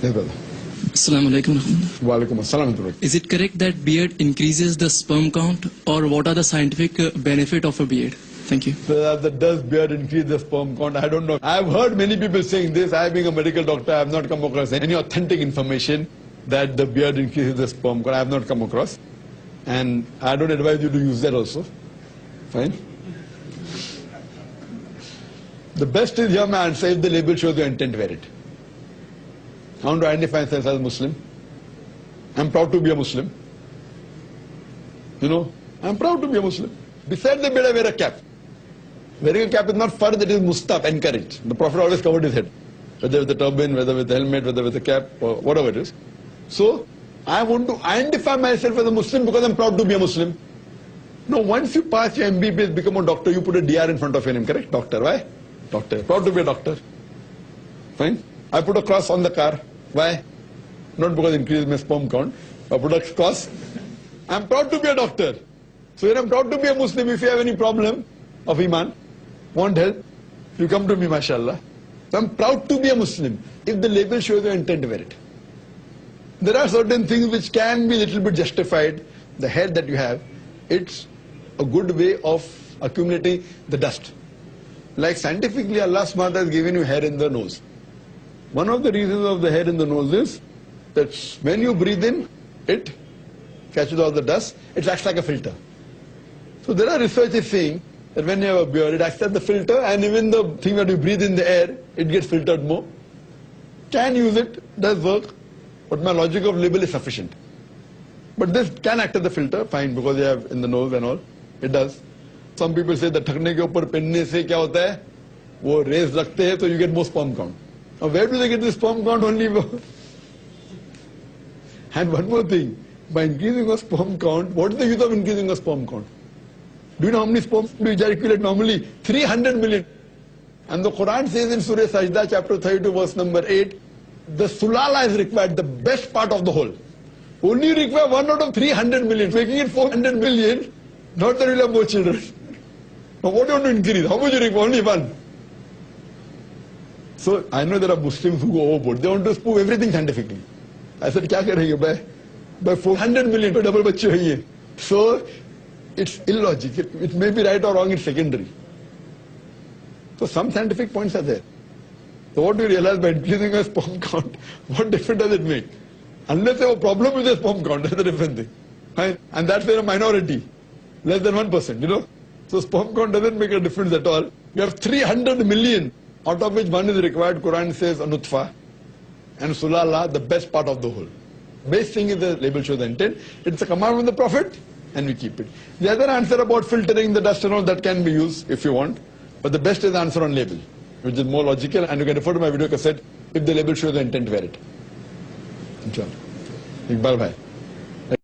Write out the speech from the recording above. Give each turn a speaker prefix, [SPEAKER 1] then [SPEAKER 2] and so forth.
[SPEAKER 1] Yes, brother.
[SPEAKER 2] Assalamu alaikum.
[SPEAKER 1] Walaikum assalam.
[SPEAKER 2] Is it correct that beard increases the sperm count, or what are the scientific benefit of a beard? Thank you.
[SPEAKER 1] So does beard increase the sperm count? I don't know. I've heard many people saying this. I, being a medical doctor, I have not come across any authentic information that the beard increases the sperm count. I have not come across. And I don't advise you to use that also. Fine? The best is here my answer if the label shows your intent, wear it. I want to identify myself as a Muslim. I'm proud to be a Muslim. You know, I'm proud to be a Muslim. Besides the beard, I wear a cap. Wearing a cap is not fard, it is mustahab, encouraged. The Prophet always covered his head. Whether with the turban, whether with the helmet, whether with the cap, or whatever it is. So, I want to identify myself as a Muslim because I'm proud to be a Muslim. No, once you pass your MBBS, become a doctor, you put a DR in front of your name, correct? Doctor, why? Doctor. Proud to be a doctor. Fine? I put a cross on the car. Why? Not because it increases my sperm count. I put a cross. I'm proud to be a doctor. So when I'm proud to be a Muslim, if you have any problem of Iman, want help, you come to me, mashallah. So I'm proud to be a Muslim. If the label shows your intent, wear it. There are certain things which can be a little bit justified. The hair that you have, it's a good way of accumulating the dust. Like scientifically, Allah subhanahu wa ta'ala has given you hair in the nose. One of the reasons of the hair in the nose is that when you breathe in, it catches all the dust, it acts like a filter. So there are researchers saying that when you have a beard, it acts as the filter, and even the thing that you breathe in the air, it gets filtered more. Can use it, does work, but my logic of label is sufficient. But this can act as the filter, fine, because you have in the nose and all, it does. Some people say that thakne ke upar penne se kya hota hai, wo rays lakhte hai, so you get more sperm count. Now where do they get the sperm count? Only. And one more thing, by increasing a sperm count, what is the use of increasing a sperm count? Do you know how many sperms do you ejaculate normally? 300 million. And the Quran says in Surah Sajda, chapter 32, verse number 8, the sulala is required, the best part of the whole. Only you require 1 out of 300 million, making it 400 million, not that you'll have more children. Now what do you want to increase? How much you require? Only 1. So I know there are Muslims who go overboard. They want to prove everything scientifically. I said, kya karenge by 400 million, double bachche hoye. So it's illogical. It may be right or wrong, it's secondary. So some scientific points are there. So what do you realize by increasing a sperm count? What difference does it make? Unless you have a problem with the sperm count, that's a different thing. Right? And that's where a minority, less than 1%, you know. So sperm count doesn't make a difference at all. You have 300 million, out of which 1 is required. Quran says anutfa and sulala, the best part of the whole. Best thing is the label shows the intent. It's a command from the Prophet, and we keep it. The other answer about filtering the dust and all, that can be used if you want. But the best is the answer on label, which is more logical, and you can refer to my video cassette. If the label shows the intent, wear it. Inshallah. Iqbal bhai.